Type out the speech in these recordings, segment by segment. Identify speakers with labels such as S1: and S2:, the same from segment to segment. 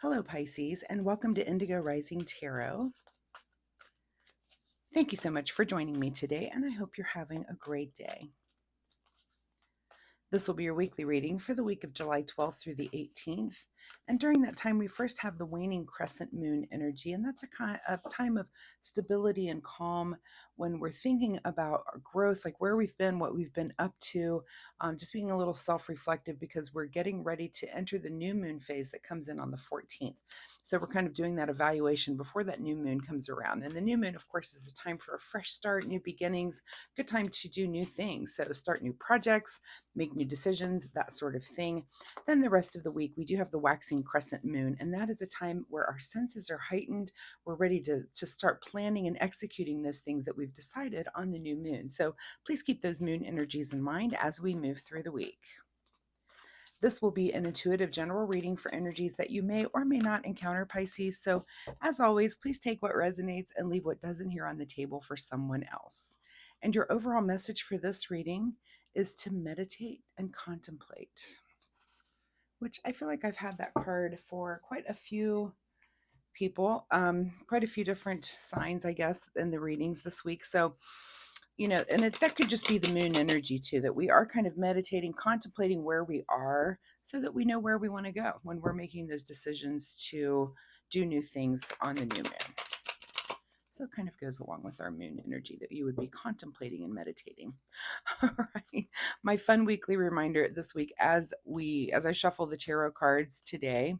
S1: Hello, Pisces, and welcome to Indigo Rising Tarot. Thank you so much for joining me today, and I hope you're having a great day. This will be your weekly reading for the week of July 12th through the 18th. And during that time, we first have the waning crescent moon energy, and that's a kind of time of stability and calm when we're thinking about our growth, like where we've been, what we've been up to, just being a little self-reflective because we're getting ready to enter the new moon phase that comes in on the 14th. So we're kind of doing that evaluation before that new moon comes around. And the new moon, of course, is a time for a fresh start, new beginnings, good time to do new things. So start new projects, make new decisions, that sort of thing. Then the rest of the week, we do have the waxing crescent moon, and that is a time where our senses are heightened. We're ready to start planning and executing those things that we've decided on the new moon. So please keep those moon energies in mind as we move through the week. This will be an intuitive general reading for energies that you may or may not encounter, Pisces. So as always, please take what resonates and leave what doesn't here on the table for someone else. And your overall message for this reading is to meditate and contemplate, which I feel like I've had that card for quite a few people, quite a few different signs, I guess, in the readings this week. So, and that could just be the moon energy too, that we are kind of meditating, contemplating where we are so that we know where we want to go when we're making those decisions to do new things on the new moon. So it kind of goes along with our moon energy that you would be contemplating and meditating. All right. My fun weekly reminder this week as I shuffle the tarot cards today.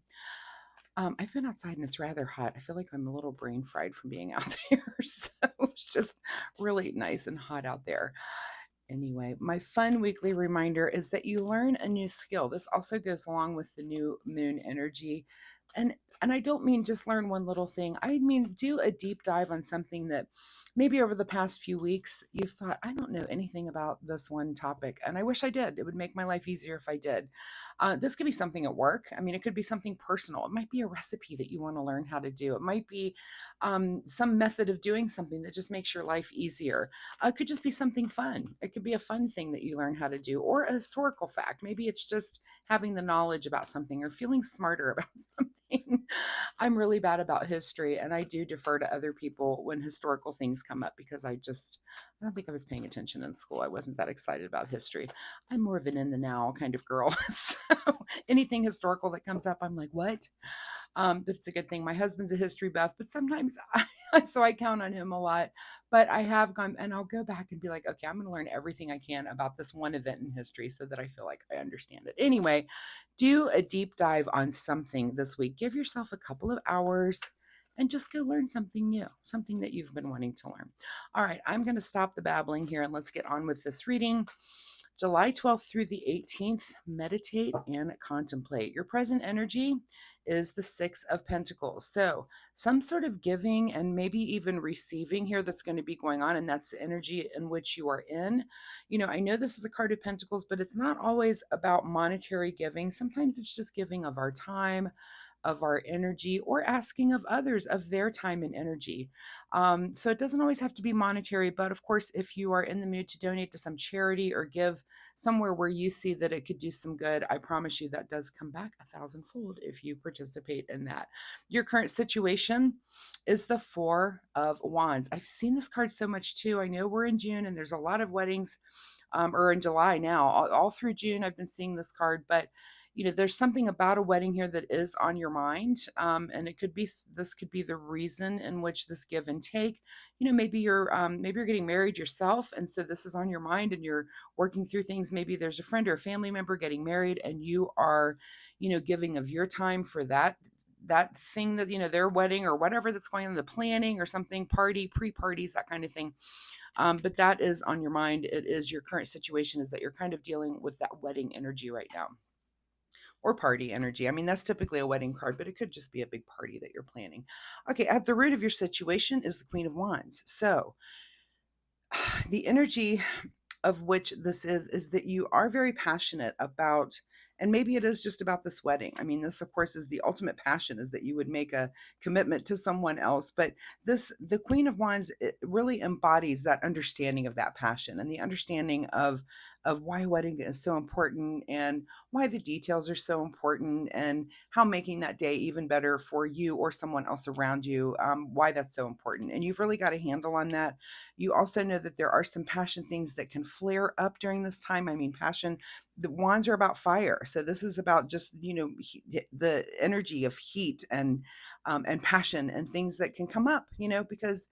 S1: I've been outside and it's rather hot. I feel like I'm a little brain fried from being out there. So it's just really nice and hot out there. Anyway, my fun weekly reminder is that you learn a new skill. This also goes along with the new moon energy. And I don't mean just learn one little thing. I mean do a deep dive on something that maybe over the past few weeks you've thought, I don't know anything about this one topic, and I wish I did. It would make my life easier if I did. This could be something at work. I mean, it could be something personal. It might be a recipe that you want to learn how to do. It might be some method of doing something that just makes your life easier. It could just be something fun. It could be a fun thing that you learn how to do, or a historical fact. Maybe it's just having the knowledge about something or feeling smarter about something. I'm really bad about history, and I do defer to other people when historical things come up because I don't think I was paying attention in school. I wasn't that excited about history. I'm more of an in the now kind of girl. So anything historical that comes up, I'm like, what? But it's a good thing. My husband's a history buff, but sometimes so I count on him a lot. But I have gone and I'll go back and be like, okay, I'm going to learn everything I can about this one event in history so that I feel like I understand it. Anyway, do a deep dive on something this week. Give yourself a couple of hours and just go learn something new, something that you've been wanting to learn. All right, I'm going to stop the babbling here and let's get on with this reading. July 12th through the 18th, meditate and contemplate. Your present energy is the Six of Pentacles. So some sort of giving and maybe even receiving here that's going to be going on, and that's the energy in which you are in. I know this is a card of Pentacles, but it's not always about monetary giving. Sometimes it's just giving of our time, of our energy, or asking of others of their time and energy. So it doesn't always have to be monetary, but of course, if you are in the mood to donate to some charity or give somewhere where you see that it could do some good, I promise you that does come back 1,000-fold if you participate in that. Your current situation is the Four of Wands. I've seen this card so much too. I know we're in June and there's a lot of weddings, or in July now. All through June, I've been seeing this card, but there's something about a wedding here that is on your mind. And this could be the reason in which this give and take, maybe you're getting married yourself. And so this is on your mind and you're working through things. Maybe there's a friend or a family member getting married and you are, giving of your time for that thing that, their wedding or whatever that's going on, the planning or something, pre-parties, that kind of thing. But that is on your mind. It is your current situation is that you're kind of dealing with that wedding energy right now. Or party energy. I mean, that's typically a wedding card, but it could just be a big party that you're planning. Okay, at the root of your situation is the Queen of Wands. So the energy of which this is that you are very passionate about, and maybe it is just about this wedding. I mean, this of course is the ultimate passion, is that you would make a commitment to someone else. But the Queen of Wands, it really embodies that understanding of that passion and the understanding of of why wedding is so important and why the details are so important and how making that day even better for you or someone else around you, why that's so important. And you've really got a handle on that. You also know that there are some passion things that can flare up during this time. I mean, passion, the wands are about fire. So this is about just, the energy of heat and passion and things that can come up, because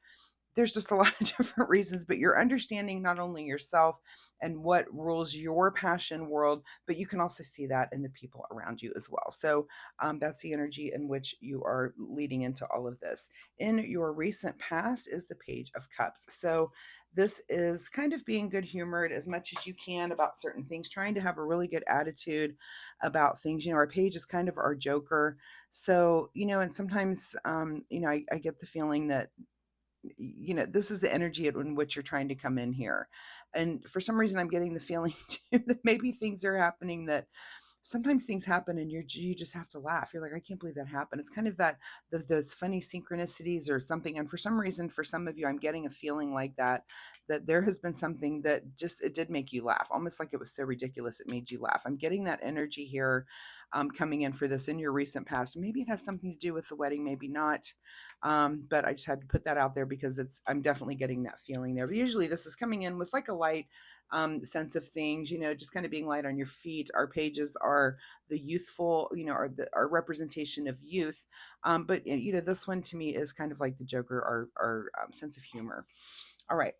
S1: there's just a lot of different reasons, but you're understanding not only yourself and what rules your passion world, but you can also see that in the people around you as well. So that's the energy in which you are leading into all of this. In your recent past is the Page of Cups. So this is kind of being good humored as much as you can about certain things, trying to have a really good attitude about things. Our page is kind of our joker. So, and sometimes, I get the feeling that this is the energy in which you're trying to come in here. And for some reason, I'm getting the feeling too that maybe things are happening that sometimes things happen and you just have to laugh. You're like, I can't believe that happened. It's kind of that those funny synchronicities or something. And for some reason, for some of you, I'm getting a feeling like that there has been something that just it did make you laugh, almost like it was so ridiculous it made you laugh. I'm getting that energy here, coming in for this in your recent past. Maybe it has something to do with the wedding, maybe not. But I just had to put that out there because I'm definitely getting that feeling there. But usually this is coming in with like a light sense of things, just kind of being light on your feet. Our pages are the youthful, our representation of youth. But this one to me is kind of like the Joker, our sense of humor. All right,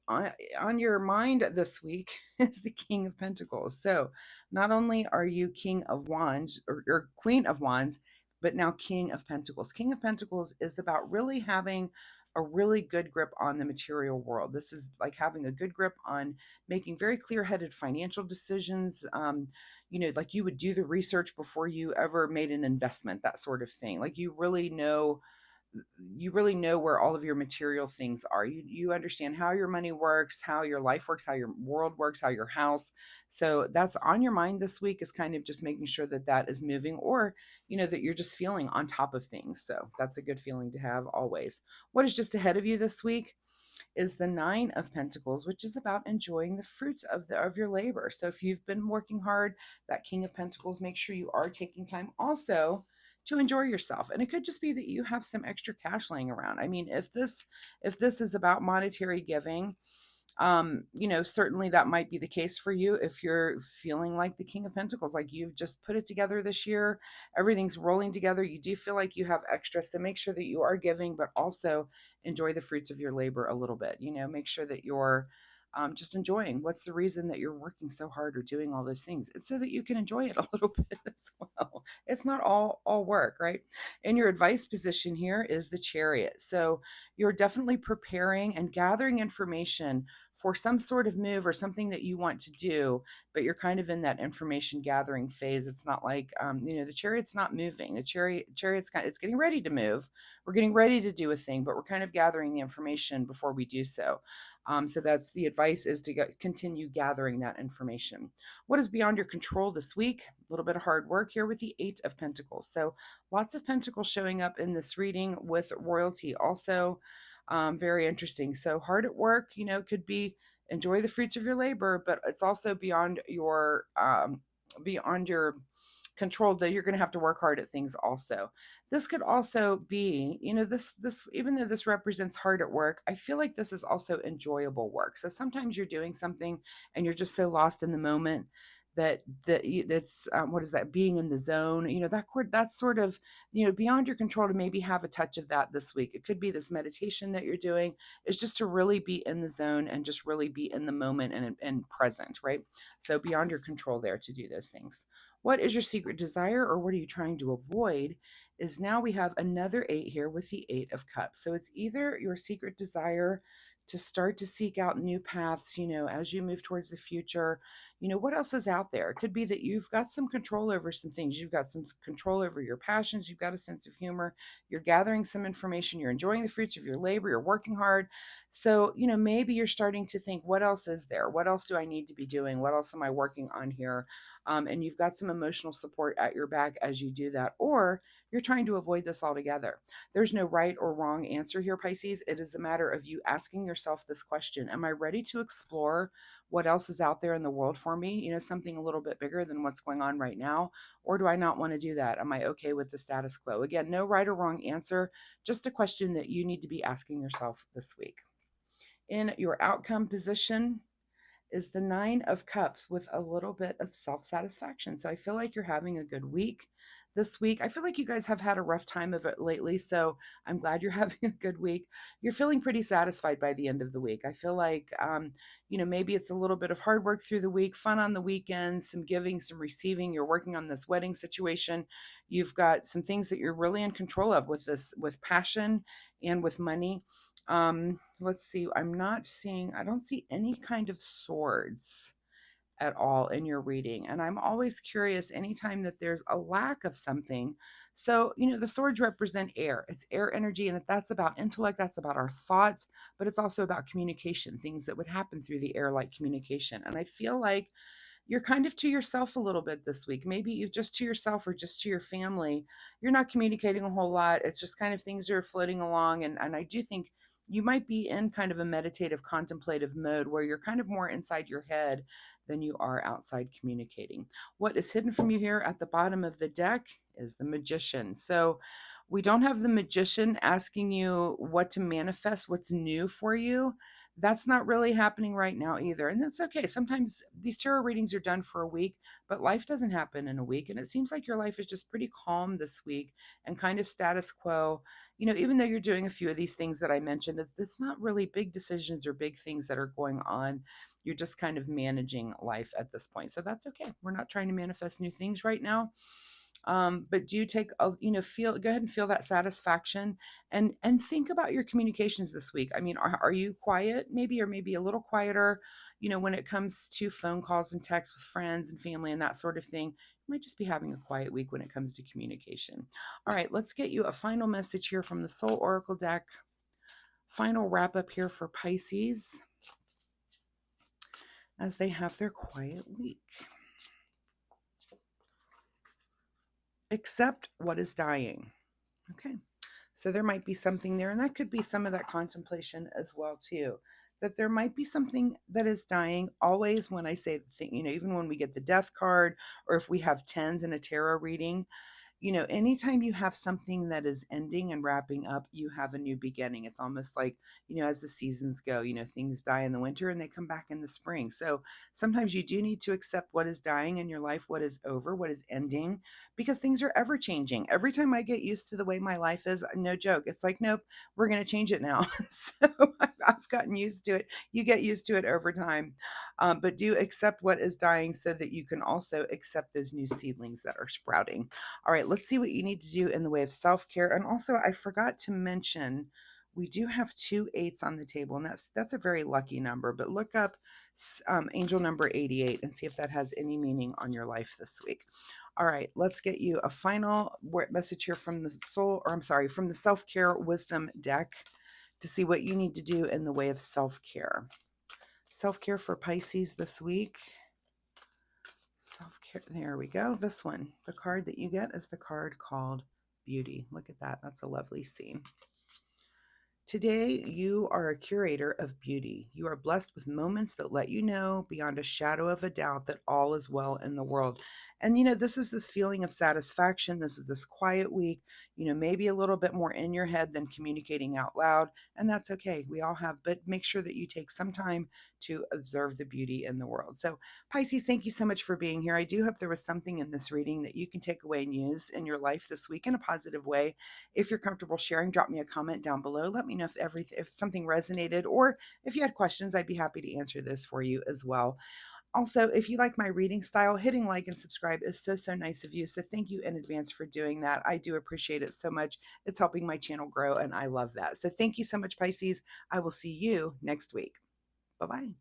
S1: on your mind this week is the King of Pentacles. So not only are you King of Wands or Queen of Wands, but now King of Pentacles. King of Pentacles is about really having a really good grip on the material world. This is like having a good grip on making very clear-headed financial decisions. Like you would do the research before you ever made an investment, that sort of thing. Like you really know where all of your material things are. You understand how your money works, how your life works, how your world works, how your house. So that's on your mind this week, is kind of just making sure that that is moving, or that you're just feeling on top of things. So that's a good feeling to have always. What is just ahead of you this week is the Nine of Pentacles, which is about enjoying the fruits of your labor. So if you've been working hard, that King of Pentacles, make sure you are taking time also to enjoy yourself. And it could just be that you have some extra cash laying around. I mean, if this is about monetary giving, certainly that might be the case for you if you're feeling like the King of Pentacles, like you've just put it together this year, everything's rolling together. You do feel like you have extra, so make sure that you are giving, but also enjoy the fruits of your labor a little bit. Make sure that you're just enjoying. What's the reason that you're working so hard or doing all those things? It's so that you can enjoy it a little bit as well. It's not all work, right? In your advice position here is the Chariot. So you're definitely preparing and gathering information for some sort of move or something that you want to do, but you're kind of in that information gathering phase. It's not like, the chariot's not moving. The it's getting ready to move. We're getting ready to do a thing, but we're kind of gathering the information before we do so. So that's the advice, is to continue gathering that information. What is beyond your control this week? A little bit of hard work here with the Eight of Pentacles. So lots of pentacles showing up in this reading with royalty also. Very interesting. So hard at work, could be enjoy the fruits of your labor, but it's also beyond your control, that you're going to have to work hard at things also. This could also be, this even though this represents hard at work, I feel like this is also enjoyable work. So sometimes you're doing something and you're just so lost in the moment that's what is that, being in the zone, that's sort of beyond your control, to maybe have a touch of that this week. It could be this meditation that you're doing, is just to really be in the zone and just really be in the moment and present, right? So beyond your control there to do those things. What is your secret desire, or what are you trying to avoid? Is now we have another eight here with the Eight of Cups. So it's either your secret desire to start to seek out new paths, as you move towards the future. What else is out there? It could be that you've got some control over some things. You've got some control over your passions. You've got a sense of humor. You're gathering some information. You're enjoying the fruits of your labor. You're working hard. So, maybe you're starting to think, what else is there? What else do I need to be doing? What else am I working on here? And you've got some emotional support at your back as you do that. Or you're trying to avoid this altogether. There's no right or wrong answer here, Pisces. It is a matter of you asking yourself this question: am I ready to explore what else is out there in the world for me? Something a little bit bigger than what's going on right now. Or do I not want to do that? Am I okay with the status quo? Again, no right or wrong answer, just a question that you need to be asking yourself this week. In your outcome position is the Nine of Cups with a little bit of self satisfaction. So I feel like you're having a good week this week. I feel like you guys have had a rough time of it lately. So I'm glad you're having a good week. You're feeling pretty satisfied by the end of the week. I feel like, maybe it's a little bit of hard work through the week, fun on the weekends, some giving, some receiving. You're working on this wedding situation. You've got some things that you're really in control of with this, with passion and with money. Let's see. I don't see any kind of swords at all in your reading. And I'm always curious anytime that there's a lack of something. So, the swords represent air. It's air energy, and that's about intellect, that's about our thoughts, but it's also about communication, things that would happen through the air, like communication. And I feel like you're kind of to yourself a little bit this week. Maybe you just to yourself or just to your family. You're not communicating a whole lot. It's just kind of things are floating along. And I do think you might be in kind of a meditative, contemplative mode where you're kind of more inside your head than you are outside communicating. What is hidden from you here at the bottom of the deck is the Magician. So we don't have the Magician asking you what to manifest, what's new for you. That's not really happening right now either. And that's okay. Sometimes these tarot readings are done for a week, but life doesn't happen in a week. And it seems like your life is just pretty calm this week and kind of status quo. Even though you're doing a few of these things that I mentioned, it's not really big decisions or big things that are going on. You're just kind of managing life at this point. So that's okay. We're not trying to manifest new things right now. But do take a, go ahead and feel that satisfaction and think about your communications this week. I mean, are you quiet maybe, or maybe a little quieter, when it comes to phone calls and texts with friends and family and that sort of thing? You might just be having a quiet week when it comes to communication. All right, let's get you a final message here from the Soul Oracle deck. Final wrap up here for Pisces as they have their quiet week. Accept what is dying. Okay. So there might be something there, and that could be some of that contemplation as well too. That there might be something that is dying. Always when I say the thing, even when we get the death card, or if we have tens in a tarot reading, anytime you have something that is ending and wrapping up, you have a new beginning. It's almost like, as the seasons go, things die in the winter and they come back in the spring. So sometimes you do need to accept what is dying in your life, what is over, what is ending, because things are ever changing. Every time I get used to the way my life is, no joke, it's like, nope, we're going to change it now. So I've gotten used to it. You get used to it over time. But do accept what is dying so that you can also accept those new seedlings that are sprouting. All right, let's see what you need to do in the way of self-care. And also, I forgot to mention, we do have 2 8s on the table, and that's a very lucky number. But look up angel number 88 and see if that has any meaning on your life this week. All right, let's get you a final message here from the from the self-care wisdom deck to see what you need to do in the way of self-care. Self-care for Pisces this week. Self-care. There we go. This one. The card that you get is the card called Beauty. Look at that. That's a lovely scene. Today, you are a curator of beauty. You are blessed with moments that let you know beyond a shadow of a doubt that all is well in the world. And, this is this feeling of satisfaction. This is this quiet week, maybe a little bit more in your head than communicating out loud. And that's okay. We all have, but make sure that you take some time to observe the beauty in the world. So, Pisces, thank you so much for being here. I do hope there was something in this reading that you can take away and use in your life this week in a positive way. If you're comfortable sharing, drop me a comment down below. Let me know if something resonated, or if you had questions, I'd be happy to answer this for you as well. Also, if you like my reading style, hitting like and subscribe is so nice of you. So thank you in advance for doing that. I do appreciate it so much. It's helping my channel grow, and I love that. So thank you so much, Pisces. I will see you next week. Bye-bye.